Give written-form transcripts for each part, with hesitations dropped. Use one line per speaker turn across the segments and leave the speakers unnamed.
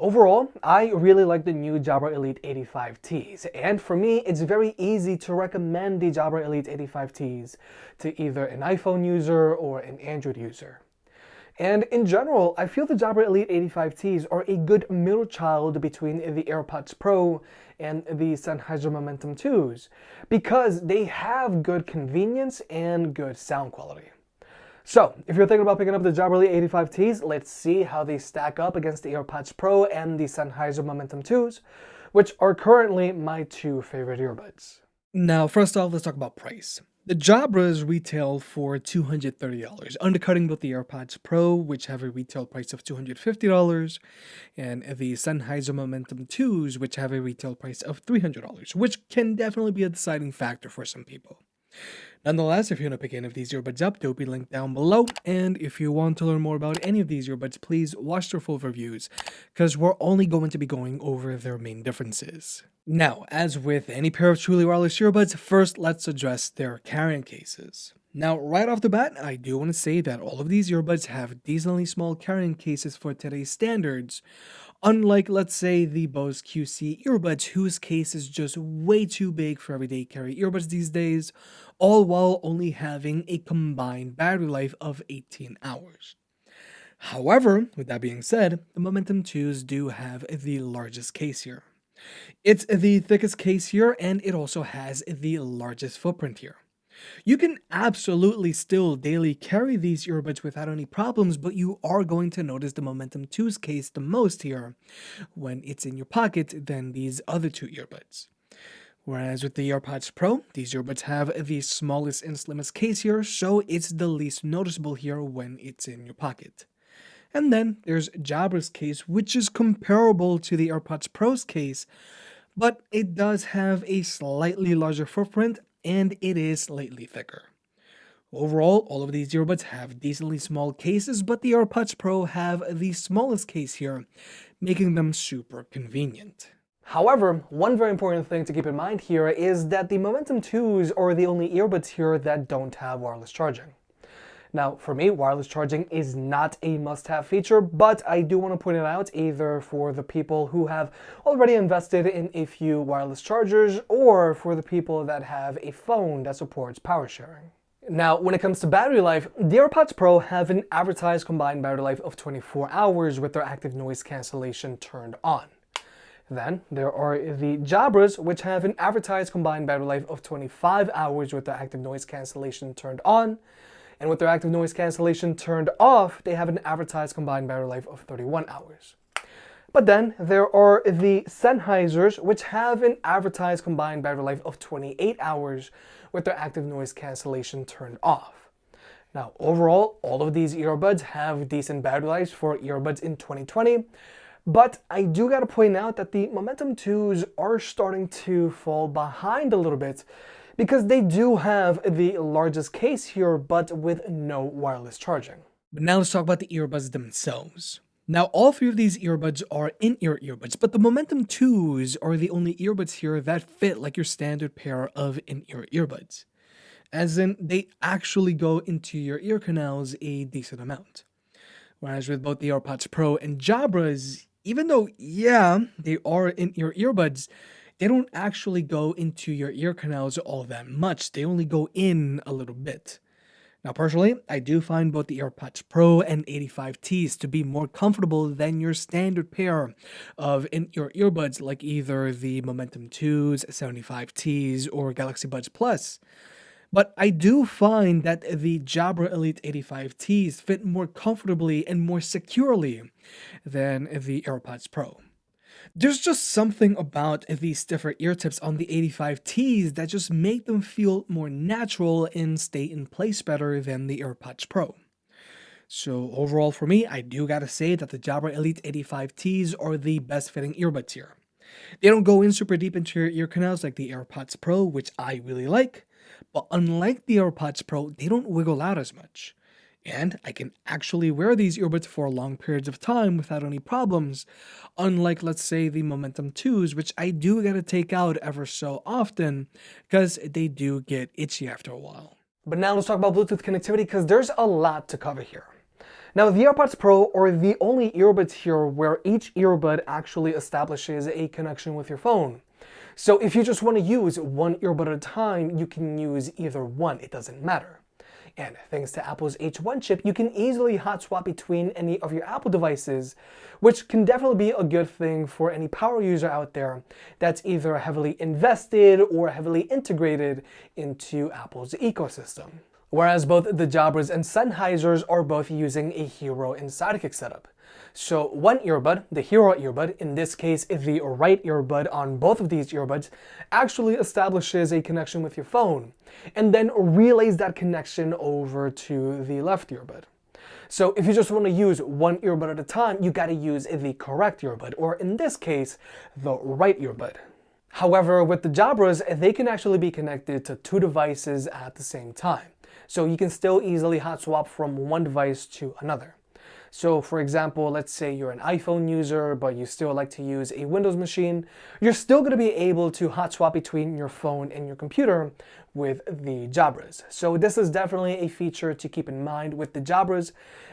Overall, I really like the new Jabra Elite 85Ts, and for me, it's very easy to recommend the Jabra Elite 85Ts to either an iPhone user or an Android user. And in general, I feel the Jabra Elite 85Ts are a good middle child between the AirPods Pro and the Sennheiser Momentum 2s because they have good convenience and good sound quality. So, if you're thinking about picking up the Jabra Elite 85Ts, let's see how they stack up against the AirPods Pro and the Sennheiser Momentum 2s, which are currently my two favorite earbuds.
Now, first off, let's talk about price. The Jabras retail for $230, undercutting both the AirPods Pro, which have a retail price of $250, and the Sennheiser Momentum 2s, which have a retail price of $300, which can definitely be a deciding factor for some people. Nonetheless, if you want to pick any of these earbuds up, they'll be linked down below. And if you want to learn more about any of these earbuds, please watch their full reviews, because we're only going to be going over their main differences. Now, as with any pair of truly wireless earbuds, first let's address their carrying cases. Now, right off the bat, I do want to say that all of these earbuds have decently small carrying cases for today's standards, unlike, let's say, the Bose QC earbuds, whose case is just way too big for everyday carry earbuds these days, all while only having a combined battery life of 18 hours. However, with that being said, the Momentum 2s do have the largest case here. It's the thickest case here, and it also has the largest footprint here. You can absolutely still daily carry these earbuds without any problems, but you are going to notice the Momentum 2's case the most here when it's in your pocket than these other two earbuds. Whereas with the AirPods Pro, these earbuds have the smallest and slimmest case here, so it's the least noticeable here when it's in your pocket. And then there's Jabra's case, which is comparable to the AirPods Pro's case, but it does have a slightly larger footprint and it is slightly thicker. Overall, all of these earbuds have decently small cases, but the AirPods Pro have the smallest case here, making them super convenient.
However, one very important thing to keep in mind here is that the Momentum 2s are the only earbuds here that don't have wireless charging. Now, for me, wireless charging is not a must-have feature, but I do want to point it out either for the people who have already invested in a few wireless chargers or for the people that have a phone that supports power sharing. Now, when it comes to battery life, the AirPods Pro have an advertised combined battery life of 24 hours with their active noise cancellation turned on. Then, there are the Jabras, which have an advertised combined battery life of 25 hours with their active noise cancellation turned on. And with their active noise cancellation turned off, they have an advertised combined battery life of 31 hours. But then there are the Sennheisers, which have an advertised combined battery life of 28 hours with their active noise cancellation turned off. Now, overall, all of these earbuds have decent battery lives for earbuds in 2020, but I do gotta point out that the Momentum 2s are starting to fall behind a little bit, because they do have the largest case here, but with no wireless charging.
But now let's talk about the earbuds themselves. Now, all three of these earbuds are in-ear earbuds, but the Momentum 2s are the only earbuds here that fit like your standard pair of in-ear earbuds. As in, they actually go into your ear canals a decent amount. Whereas with both the AirPods Pro and Jabras, even though, yeah, they are in-ear earbuds, they don't actually go into your ear canals all that much. They only go in a little bit. Now, personally, I do find both the AirPods Pro and 85Ts to be more comfortable than your standard pair of in-ear earbuds like either the Momentum 2s, 75Ts, or Galaxy Buds Plus. But I do find that the Jabra Elite 85Ts fit more comfortably and more securely than the AirPods Pro. There's just something about the stiffer ear tips on the 85Ts that just make them feel more natural and stay in place better than the AirPods Pro. So overall for me, I do gotta say that the Jabra Elite 85Ts are the best fitting earbuds here. They don't go in super deep into your ear canals like the AirPods Pro, which I really like, but unlike the AirPods Pro, they don't wiggle out as much. And I can actually wear these earbuds for long periods of time without any problems, unlike, let's say, the Momentum 2s, which I do gotta take out ever so often, because they do get itchy after a while.
But now let's talk about Bluetooth connectivity, because there's a lot to cover here. Now, the AirPods Pro are the only earbuds here where each earbud actually establishes a connection with your phone. So if you just want to use one earbud at a time, you can use either one, it doesn't matter. And thanks to Apple's H1 chip, you can easily hot swap between any of your Apple devices, which can definitely be a good thing for any power user out there that's either heavily invested or heavily integrated into Apple's ecosystem. Whereas both the Jabras and Sennheisers are both using a Hero and Sidekick setup. So one earbud, the Hero earbud, in this case the right earbud on both of these earbuds, actually establishes a connection with your phone, and then relays that connection over to the left earbud. So if you just want to use one earbud at a time, you gotta use the correct earbud, or in this case, the right earbud. However, with the Jabras, they can actually be connected to two devices at the same time. So you can still easily hot swap from one device to another. So for example, let's say you're an iPhone user, but you still like to use a Windows machine, you're still going to be able to hot swap between your phone and your computer with the Jabras. So this is definitely a feature to keep in mind with the Jabras,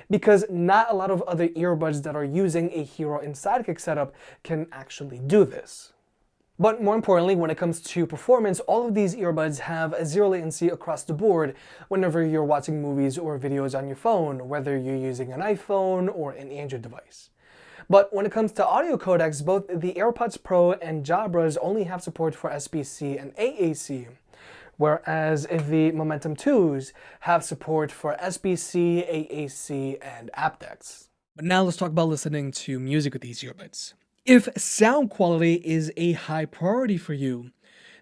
because not a lot of other earbuds that are using a Hero and Sidekick setup can actually do this. But more importantly, when it comes to performance, all of these earbuds have a zero latency across the board whenever you're watching movies or videos on your phone, whether you're using an iPhone or an Android device. But when it comes to audio codecs, both the AirPods Pro and Jabras only have support for SBC and AAC, whereas the Momentum 2s have support for SBC, AAC, and aptX.
But now let's talk about listening to music with these earbuds. If sound quality is a high priority for you,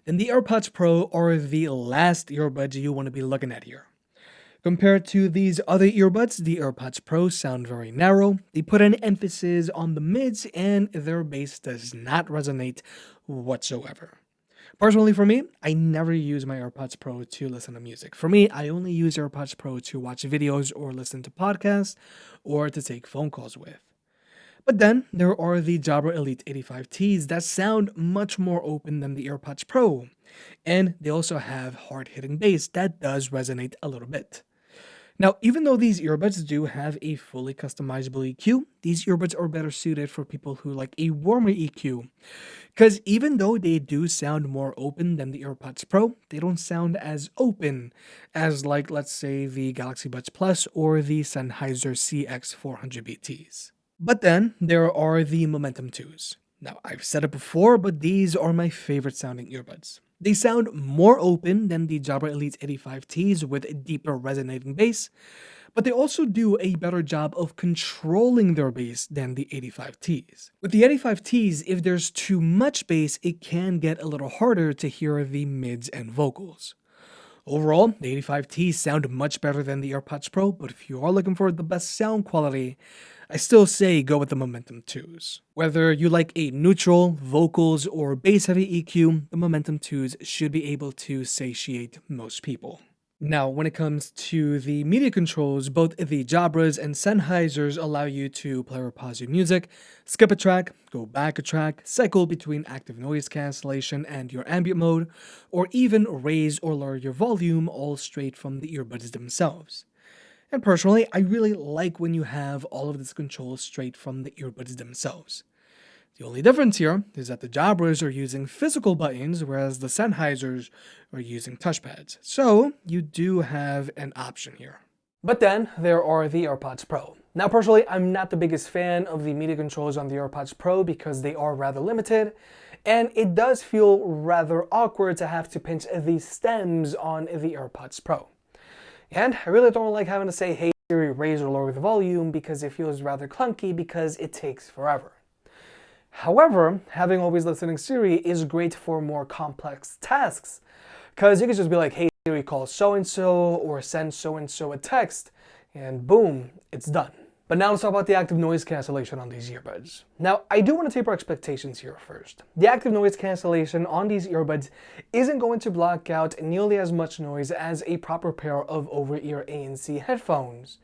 then the AirPods Pro are the last earbuds you want to be looking at here. Compared to these other earbuds, the AirPods Pro sound very narrow, they put an emphasis on the mids, and their bass does not resonate whatsoever. Personally for me, I never use my AirPods Pro to listen to music. For me, I only use AirPods Pro to watch videos or listen to podcasts or to take phone calls with. But then there are the Jabra Elite 85Ts that sound much more open than the AirPods Pro, and they also have hard-hitting bass that does resonate a little bit. Now, even though these earbuds do have a fully customizable EQ, these earbuds are better suited for people who like a warmer EQ, because even though they do sound more open than the AirPods Pro, they don't sound as open as, like, let's say the Galaxy Buds Plus or the Sennheiser CX400BTs. But then there are the Momentum 2s. Now, I've said it before, but these are my favorite sounding earbuds. They sound more open than the Jabra Elite 85Ts with a deeper resonating bass, but they also do a better job of controlling their bass than the 85Ts. With the 85Ts, if there's too much bass, it can get a little harder to hear the mids and vocals. Overall, the 85Ts sound much better than the AirPods Pro, but if you are looking for the best sound quality, I still say go with the Momentum 2s. Whether you like a neutral, vocals, or bass-heavy EQ, the Momentum 2s should be able to satiate most people. Now, when it comes to the media controls, both the Jabras and Sennheisers allow you to play or pause your music, skip a track, go back a track, cycle between active noise cancellation and your ambient mode, or even raise or lower your volume all straight from the earbuds themselves. And personally, I really like when you have all of this control straight from the earbuds themselves. The only difference here is that the Jabras are using physical buttons, whereas the Sennheisers are using touchpads. So you do have an option here.
But then there are the AirPods Pro. Now personally, I'm not the biggest fan of the media controls on the AirPods Pro because they are rather limited, and it does feel rather awkward to have to pinch the stems on the AirPods Pro. And I really don't like having to say, hey Siri, raise or lower the volume, because it feels rather clunky because it takes forever. However, having always listening Siri is great for more complex tasks, because you can just be like, hey Siri, call so-and-so or send so-and-so a text, and boom, it's done. But now let's talk about the active noise cancellation on these earbuds. Now, I do want to taper expectations here first. The active noise cancellation on these earbuds isn't going to block out nearly as much noise as a proper pair of over-ear ANC headphones.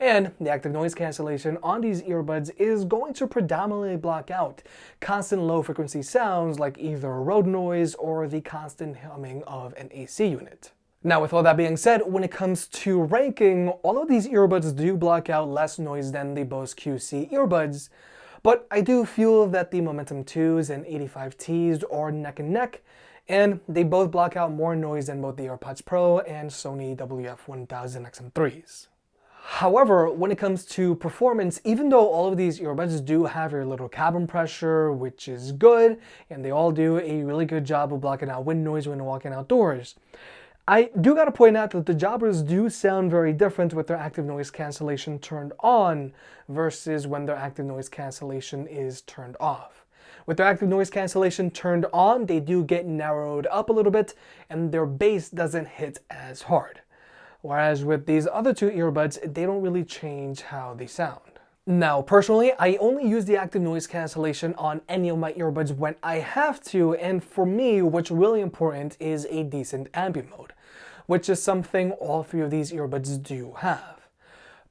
And the active noise cancellation on these earbuds is going to predominantly block out constant low-frequency sounds like either road noise or the constant humming of an AC unit. Now, with all that being said, when it comes to ranking, all of these earbuds do block out less noise than the Bose QC earbuds, but I do feel that the Momentum 2s and 85Ts are neck and neck, and they both block out more noise than both the AirPods Pro and Sony WF-1000 XM3s. However, when it comes to performance, even though all of these earbuds do have a little cabin pressure, which is good, and they all do a really good job of blocking out wind noise when walking outdoors, I do gotta point out that the Jabras do sound very different with their active noise cancellation turned on versus when their active noise cancellation is turned off. With their active noise cancellation turned on, they do get narrowed up a little bit and their bass doesn't hit as hard. Whereas with these other two earbuds, they don't really change how they sound. Now, personally, I only use the active noise cancellation on any of my earbuds when I have to, and for me, what's really important is a decent ambient mode, which is something all three of these earbuds do have.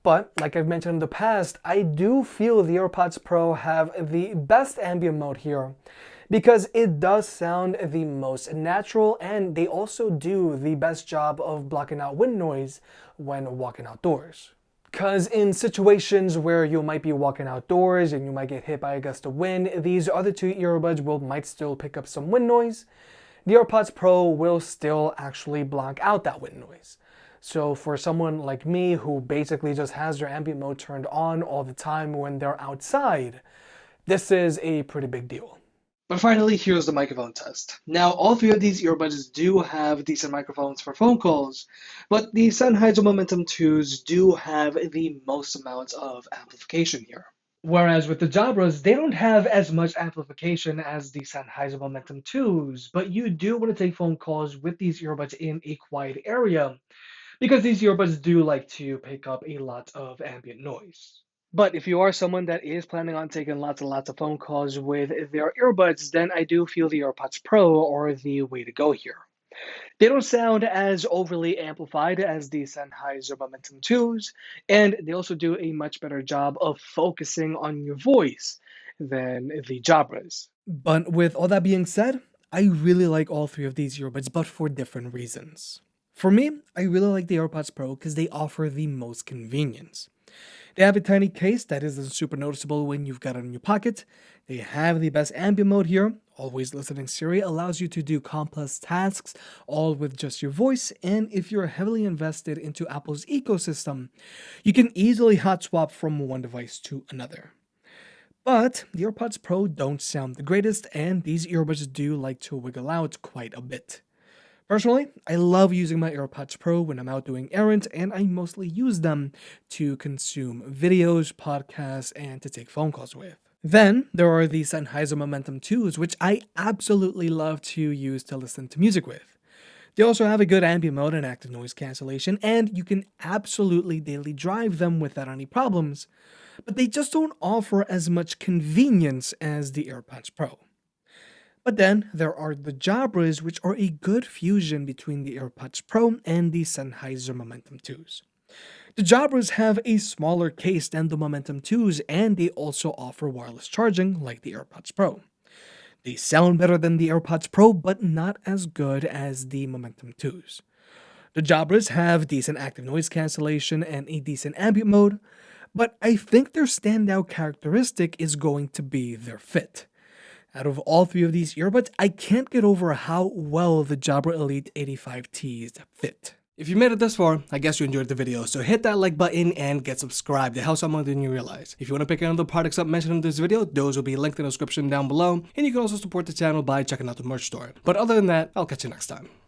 But, like I've mentioned in the past, I do feel the AirPods Pro have the best ambient mode here, because it does sound the most natural and they also do the best job of blocking out wind noise when walking outdoors. Because in situations where you might be walking outdoors and you might get hit by a gust of wind, these other two earbuds might still pick up some wind noise. The AirPods Pro will still actually block out that wind noise. So for someone like me who basically just has their ambient mode turned on all the time when they're outside, this is a pretty big deal.
But finally, here's the microphone test. Now, all three of these earbuds do have decent microphones for phone calls, but the Sennheiser Momentum 2s do have the most amounts of amplification here. Whereas with the Jabras, they don't have as much amplification as the Sennheiser Momentum 2s, but you do want to take phone calls with these earbuds in a quiet area, because these earbuds do like to pick up a lot of ambient noise. But if you are someone that is planning on taking lots and lots of phone calls with their earbuds, then I do feel the AirPods Pro are the way to go here. They don't sound as overly amplified as the Sennheiser Momentum 2s, and they also do a much better job of focusing on your voice than the Jabras. But with all that being said, I really like all three of these earbuds, but for different reasons. For me, I really like the AirPods Pro because they offer the most convenience. They have a tiny case that isn't super noticeable when you've got it in your pocket. They have the best ambient mode here. Always listening Siri allows you to do complex tasks all with just your voice. And if you're heavily invested into Apple's ecosystem, you can easily hot swap from one device to another. But the AirPods Pro don't sound the greatest, and these earbuds do like to wiggle out quite a bit. Personally, I love using my AirPods Pro when I'm out doing errands, and I mostly use them to consume videos, podcasts, and to take phone calls with. Then, there are the Sennheiser Momentum 2s, which I absolutely love to use to listen to music with. They also have a good ambient mode and active noise cancellation, and you can absolutely daily drive them without any problems, but they just don't offer as much convenience as the AirPods Pro. But then there are the Jabras, which are a good fusion between the AirPods Pro and the Sennheiser Momentum 2s. The Jabras have a smaller case than the Momentum 2s, and they also offer wireless charging like the AirPods Pro. They sound better than the AirPods Pro, but not as good as the Momentum 2s. The Jabras have decent active noise cancellation and a decent ambient mode, but I think their standout characteristic is going to be their fit. Out of all three of these earbuds, I can't get over how well the Jabra Elite 85Ts fit. If you made it this far, I guess you enjoyed the video, so hit that like button and get subscribed. It helps out more than you realize. If you want to pick any of the products up mentioned in this video, those will be linked in the description down below, and you can also support the channel by checking out the merch store. But other than that, I'll catch you next time.